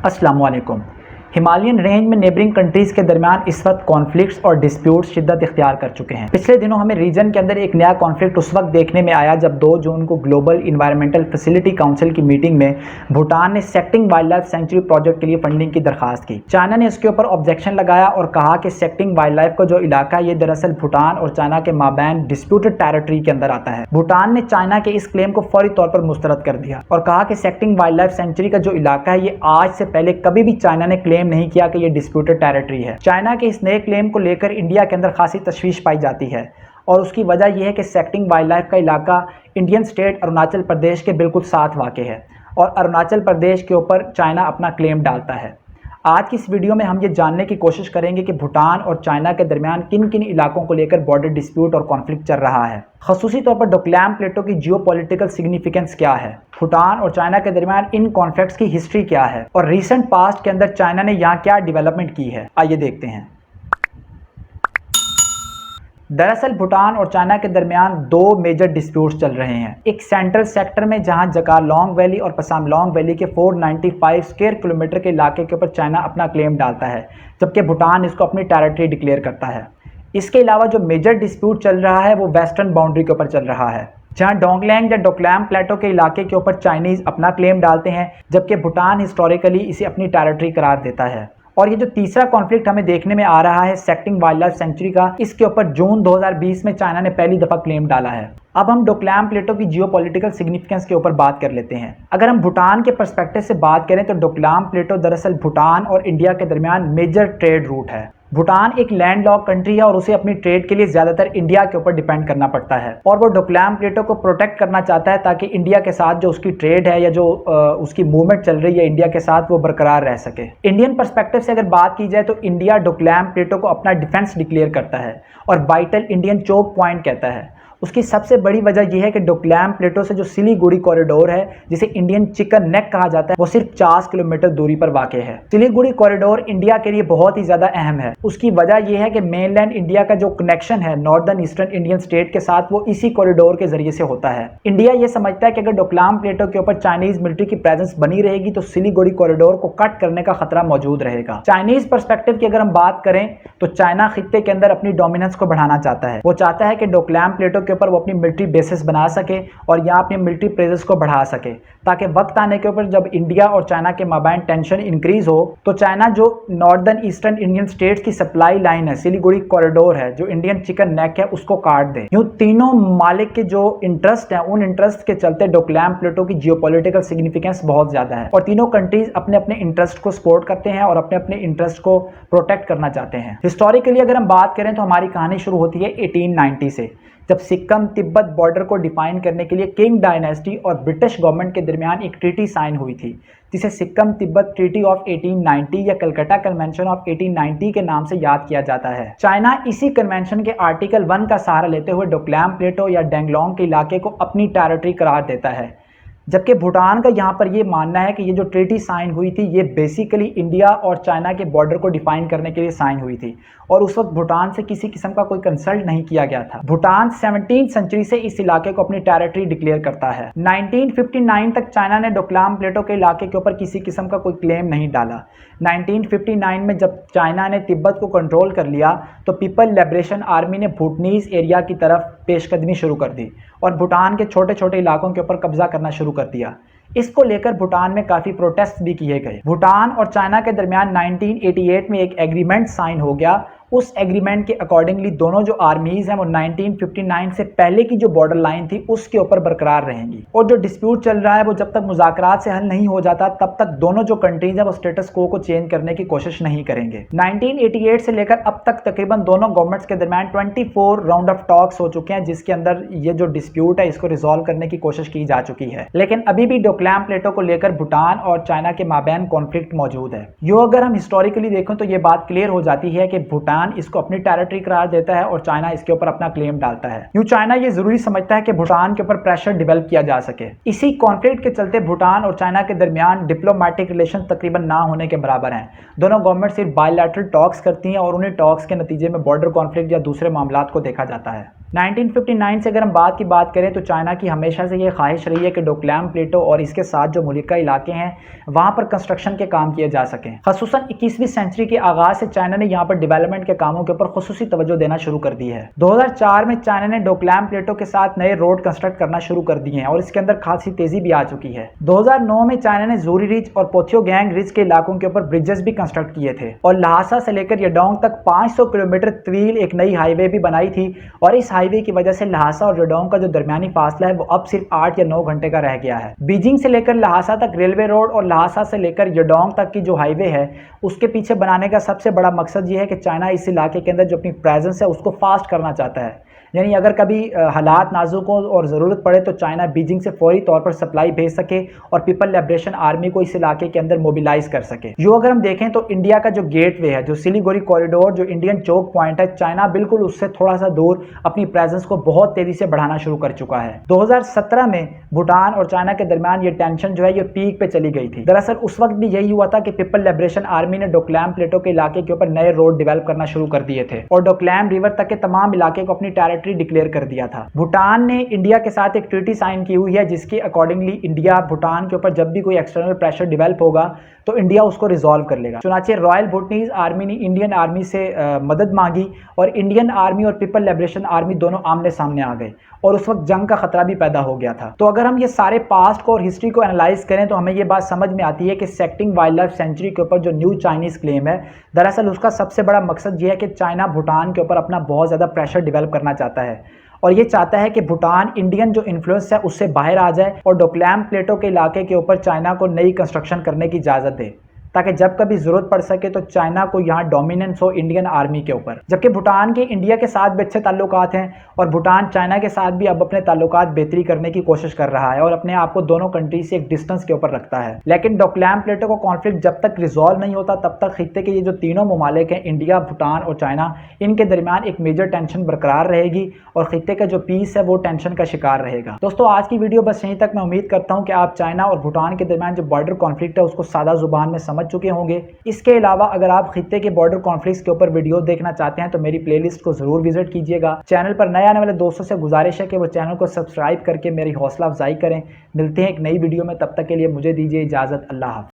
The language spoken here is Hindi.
अस्सलाम वालेकुम। हिमालयन रेंज में नेबरिंग कंट्रीज़ के दरमियान इस वक्त कॉन्फ्लिक्ट्स और डिस्प्यूट्स शिद्दत इख्तियार कर चुके हैं। पिछले दिनों हमें रीजन के अंदर एक नया कॉन्फ्लिक्ट उस वक्त देखने में आया जब 2 जून को ग्लोबल इन्वायरमेंटल फैसिलिटी काउंसिल की मीटिंग में भूटान ने सेक्टिंग वाइल्ड लाइफ सेंचुरी प्रोजेक्ट के लिए फंडिंग की दरखास्त की। चाइना ने इसके ऊपर ऑब्जेक्शन लगाया और कहा कि सेक्टिंग वाइल्ड लाइफ का जो इलाका है ये दरअसल भूटान और चाइना के माबैन डिस्प्यूटेड टेरिटरी के अंदर आता है। भूटान ने चाइना के इस क्लेम को फौरी तौर पर मुस्तरद कर दिया और कहा कि सेक्टिंग वाइल्ड लाइफ सेंचुरी का जो इलाका है ये आज से पहले कभी भी चाइना ने क्लेम नहीं किया कि ये डिस्प्यूटेड टेरिटरी है। चाइना के इस नए क्लेम को लेकर इंडिया के अंदर खासी तशवीश पाई जाती है और उसकी वजह यह है कि सेक्टिंग वाइल्ड लाइफ का इलाका इंडियन स्टेट अरुणाचल प्रदेश के बिल्कुल साथ वाक़ है और अरुणाचल प्रदेश के ऊपर चाइना अपना क्लेम डालता है। आज की इस वीडियो में हम ये जानने की कोशिश करेंगे कि भूटान और चाइना के दरमियान किन किन इलाकों को लेकर बॉर्डर डिस्प्यूट और कॉन्फ्लिक्ट चल रहा है। ख़ुसूसी तौर पर डोकलाम प्लेटो की जियोपॉलिटिकल सिग्निफिकेंस क्या है, भूटान और चाइना के दरमियान इन कॉन्फ्लिक्ट्स की हिस्ट्री क्या है और रिसेंट पास्ट के अंदर चाइना ने यहाँ क्या डेवलपमेंट की है, आइए देखते हैं। दरअसल भूटान और चाइना के दरमियान 2 मेजर डिस्प्यूट्स चल रहे हैं। एक सेंट्रल सेक्टर में जहां जकारलोंग वैली और पसामलोंग वैली के 495 स्क्वायर किलोमीटर के इलाके के ऊपर चाइना अपना क्लेम डालता है, जबकि भूटान इसको अपनी टेरिटरी डिक्लेयर करता है। इसके अलावा जो मेजर डिस्प्यूट चल रहा है वो वेस्टर्न बाउंड्री के ऊपर चल रहा है, जहां डोंगलैंग या डोकलाम प्लेटो के इलाके के ऊपर चाइनीज़ अपना क्लेम डालते हैं, जबकि भूटान हिस्टोरिकली इसे अपनी टेरिटरी करार देता है। और ये जो तीसरा कॉन्फ्लिक्ट हमें देखने में आ रहा है सेक्टिंग वाइल्ड लाइफ सेंचुरी का, इसके ऊपर जून 2020 में चाइना ने पहली दफ़ा क्लेम डाला है। अब हम डोकलाम प्लेटो की जियोपॉलिटिकल सिग्निफिकेंस के ऊपर बात कर लेते हैं। अगर हम भूटान के पर्सपेक्टिव से बात करें तो डोकलाम प्लेटो दरअसल भूटान और इंडिया के दरमियान मेजर ट्रेड रूट है। भूटान एक लैंड लॉक कंट्री है और उसे अपनी ट्रेड के लिए ज़्यादातर इंडिया के ऊपर डिपेंड करना पड़ता है और वो डोकलाम प्लेटो को प्रोटेक्ट करना चाहता है ताकि इंडिया के साथ जो उसकी ट्रेड है या जो उसकी मूवमेंट चल रही है इंडिया के साथ वो बरकरार रह सके। इंडियन पर्सपेक्टिव से अगर बात की जाए तो इंडिया डोकलाम प्लेटो को अपना डिफेंस डिक्लेयर करता है और वाइटल इंडियन चोक पॉइंट कहता है। उसकी सबसे बड़ी वजह यह है कि डोकलाम प्लेटो से जो सिलीगुड़ी कॉरिडोर है, जिसे इंडियन चिकन नेक कहा जाता है, वो सिर्फ 50 किलोमीटर दूरी पर वाक़ है। सिलीगुड़ी कॉरिडोर इंडिया के लिए बहुत ही ज़्यादा अहम है। उसकी वजह यह है कि मेनलैंड इंडिया का जो कनेक्शन है नॉर्दर्न ईस्टर्न इंडियन स्टेट के साथ वो इसी कॉरिडोर के जरिए से होता है। इंडिया ये समझता है कि अगर डोकलाम प्लेटो के ऊपर चाइनीज़ मिलिट्री की प्रेजेंस बनी रहेगी तो सिलीगुड़ी कॉरिडोर को कट करने का खतरा मौजूद रहेगा। चाइनीज़ पर्सपेक्टिव की अगर हम बात करें तो चाइना खित्ते के अंदर अपनी डोमिनेंस को बढ़ाना चाहता है। वो चाहता है कि डोकलाम प्लेटो के ऊपर वो अपनी मिलिट्री बेसिस बना सके और यहाँ अपनी मिलिट्री प्रेजेंस को बढ़ा सके, ताकि वक्त आने के ऊपर जब इंडिया और चाइना के माबैन टेंशन इंक्रीज हो तो चाइना जो नॉर्दर्न ईस्टर्न इंडियन स्टेट्स की सप्लाई लाइन है, सिलीगुड़ी कॉरिडोर है, जो इंडियन चिकन नेक है, उसको काट दे। यूं तीनों मालिक के जो इंटरेस्ट है उन इंटरेस्ट के चलते डोकलाम प्लेटो की जियोपॉलिटिकल सिग्निफिकेंस बहुत ज्यादा है और तीनों कंट्रीज अपने अपने इंटरेस्ट को सपोर्ट करते हैं और अपने अपने इंटरेस्ट को प्रोटेक्ट करना चाहते हैं। हिस्टोरिकली अगर हम बात करें तो हमारी कहानी शुरू होती है 1890 से, जब सिक्किम तिब्बत बॉर्डर को डिफाइन करने के लिए किंग डायनेस्टी और ब्रिटिश गवर्नमेंट के दरमियान एक ट्रीटी साइन हुई थी, जिसे सिक्किम तिब्बत ट्रीटी ऑफ 1890 या कलकत्ता कन्वेंशन ऑफ 1890 के नाम से याद किया जाता है। चाइना इसी कन्वेंशन के आर्टिकल 1 का सहारा लेते हुए डोकलाम प्लेटो या डेंगलोंग के इलाके को अपनी टेरिटरी करार देता है, जबकि भूटान का यहाँ पर ये मानना है कि ये जो ट्रीटी साइन हुई थी ये बेसिकली इंडिया और चाइना के बॉर्डर को डिफाइन करने के लिए साइन हुई थी और उस वक्त भूटान से किसी किस्म का कोई कंसल्ट नहीं किया गया था। भूटान 17वीं सेंचुरी से इस इलाके को अपनी टेरिटरी डिक्लेयर करता है। 1959 तक चाइना ने डोकलाम प्लेटो के इलाके के ऊपर किसी किस्म का कोई क्लेम नहीं डाला। 1959 में जब चाइना ने तिब्बत को कंट्रोल कर लिया तो पीपल लिबरेशन आर्मी ने भूटनीज एरिया की तरफ पेशकदमी शुरू कर दी और भूटान के छोटे छोटे इलाकों के ऊपर कब्जा करना शुरू कर दिया। इसको लेकर भूटान में काफ़ी प्रोटेस्ट भी किए गए। भूटान और चाइना के दरमियान 1988 में एक एग्रीमेंट साइन हो गया। उस एग्रीमेंट के अकॉर्डिंगली दोनों जो आर्मीज हैं वो 1959 से पहले की जो बॉर्डर लाइन थी उसके ऊपर बरकरार रहेंगी और जो डिस्प्यूट चल रहा है वो जब तक मुज़ाकरात से हल नहीं हो जाता तब तक दोनों जो कंट्रीज हैं वो स्टेटस को चेंज करने की कोशिश नहीं करेंगे। 1988 से लेकर अब तक तकरीबन दोनों गवर्नमेंट्स के दरमियान 24 राउंड ऑफ टॉक्स हो चुके हैं, जिसके अंदर ये जो डिस्प्यूट है इसको रिजॉल्व करने की कोशिश की जा चुकी है, लेकिन अभी भी डोकलाम प्लेटो को लेकर भूटान और चाइना के माबैन कॉन्फ्लिक्ट मौजूद है। यो अगर हम हिस्टोरिकली देखें तो ये बात क्लियर हो जाती है कि भूटान इसको अपनी टेरिटरी करार देता है और चाइना इसके ऊपर अपना क्लेम डालता है। यूं चाइना ये जरूरी समझता है कि भूटान के ऊपर प्रेशर डेवलप किया जा सके। इसी कॉन्फ्लिक्ट के चलते भूटान और चाइना के दरमियान डिप्लोमेटिक रिलेशन तकरीबन ना होने के बराबर हैं। दोनों गवर्नमेंट सिर्फ बायलैटरल टॉक्स करती हैं और उन्हें टॉक्स के नतीजे में बॉर्डर कॉन्फ्लिक्ट या दूसरे मामलात को देखा जाता है। 1959 से अगर हम बात करें तो चाइना की हमेशा से ये ख्वाहिश रही है कि डोकलाम प्लेटो और इसके साथ जो मुल्का इलाके हैं वहाँ पर कंस्ट्रक्शन के काम किए जा सकें। ख़ुसूसन 21वीं सेंचुरी के आगाज़ से चाइना ने यहाँ पर डेवलपमेंट के कामों के ऊपर खुसूसी तवज्जो देना शुरू कर दी है। 2004 में चाइना ने डोकलाम प्लेटो के साथ नए रोड कंस्ट्रक्ट करना शुरू कर दिए हैं और इसके अंदर खासी तेजी भी आ चुकी है। 2009 में चाइना ने जूरी रिज और पोथियोगैंग रिज के इलाकों के ऊपर ब्रिजेस भी कंस्ट्रक्ट किए थे और ल्हासा से लेकर यडोंग तक 500 किलोमीटर तवील एक नई हाईवे भी बनाई थी और इस हाईवे की वजह से ल्हासा और यडोंग का जो दरमियानी फासला है वो अब सिर्फ 8 या 9 घंटे का रह गया है। बीजिंग से लेकर ल्हासा तक रेलवे रोड और ल्हासा से लेकर यडोंग तक की जो हाईवे है उसके पीछे बनाने का सबसे बड़ा मकसद ये है कि चाइना इस इलाके के अंदर जो अपनी प्रेजेंस है उसको फास्ट करना चाहता है। यानी अगर कभी हालात नाजुक हो और ज़रूरत पड़े तो चाइना बीजिंग से फौरी तौर पर सप्लाई भेज सके और पीपल लिबरेशन आर्मी को इस इलाके के अंदर मोबिलाइज कर सके। जो अगर हम देखें तो इंडिया का जो गेटवे है, जो सिलीगुड़ी कॉरिडोर, जो इंडियन चोक पॉइंट है, चाइना बिल्कुल उससे थोड़ा सा दूर अपनी प्रेजेंस को बहुत तेजी से बढ़ाना शुरू कर चुका है। 2017 में भूटान और चाइना के दरमियान ये टेंशन जो है ये पीक पे चली गई थी। दरअसल उस वक्त भी यही हुआ था कि पीपल लिबरेशन आर्मी ने डोकलाम प्लेटो के इलाके के ऊपर नए रोड डेवलप करना शुरू कर दिए थे और डोकलाम रिवर तक के तमाम इलाके को अपनी टेरिटरी डिक्लेयर कर दिया था। भूटान ने इंडिया के साथ एक ट्रीटी साइन की हुई है जिसके अकॉर्डिंगली इंडिया भूटान के ऊपर जब भी कोई एक्सटर्नल प्रेशर डेवलप होगा तो इंडिया उसको रिजॉल्व कर लेगा। चुनाचे रॉयल भूटनीज आर्मी ने इंडियन आर्मी से मदद मांगी और इंडियन आर्मी और पीपल लिबरेशन आर्मी दोनों आमने सामने आ गए और उस वक्त जंग का खतरा भी पैदा हो गया था। तो अगर हम ये सारे पास्ट को और हिस्ट्री को एनालाइज करें तो हमें ये बात समझ में आती है कि सेक्टिंग वाइल्ड लाइफ सेंचुरी के ऊपर जो न्यू चाइनीज क्लेम है, दरअसल उसका सबसे बड़ा मकसद ये है कि चाइना भूटान के ऊपर अपना बहुत ज़्यादा प्रेशर डेवलप करना चाहता है और ये चाहता है कि भूटान इंडियन जो इन्फ्लुएंस है उससे बाहर आ जाए और डोकलाम प्लेटो के इलाके के ऊपर चाइना को नई कंस्ट्रक्शन करने की इजाज़त दे ताकि जब कभी जरूरत पड़ सके तो चाइना को यहाँ डोमिनेंस हो इंडियन आर्मी के ऊपर। जबकि भूटान के इंडिया के साथ भी अच्छे ताल्लुकात हैं और भूटान चाइना के साथ भी अब अपने ताल्लुकात बेहतरी करने की कोशिश कर रहा है और अपने आप को दोनों कंट्री से एक डिस्टेंस के ऊपर रखता है। लेकिन डोकलाम प्लेटो का कॉन्फ्लिक्ट जब तक रिजॉल्व नहीं होता तब तक खित्ते के ये जो तीनों ममालिक हैं, इंडिया, भूटान और चाइना, इनके दरमियान एक मेजर टेंशन बरकरार रहेगी और खित्ते का जो पीस है वो टेंशन का शिकार रहेगा। दोस्तों आज की वीडियो बस यहीं तक। मैं उम्मीद करता हूँ कि आप चाइना और भूटान के दरमियान जो बॉर्डर कॉन्फ्लिक्ट है उसको सादा जुबान में समझ चुके होंगे। इसके अलावा अगर आप खित्ते के बॉर्डर कॉन्फ्लिक्ट्स के ऊपर वीडियो देखना चाहते हैं तो मेरी प्लेलिस्ट को जरूर विजिट कीजिएगा। चैनल पर नए आने वाले दोस्तों से गुजारिश है कि वो चैनल को सब्सक्राइब करके मेरी हौसला अफजाई करें। मिलते हैं एक नई वीडियो में, तब तक के लिए मुझे दीजिए इजाज़त। अल्लाह हाफ़िज़।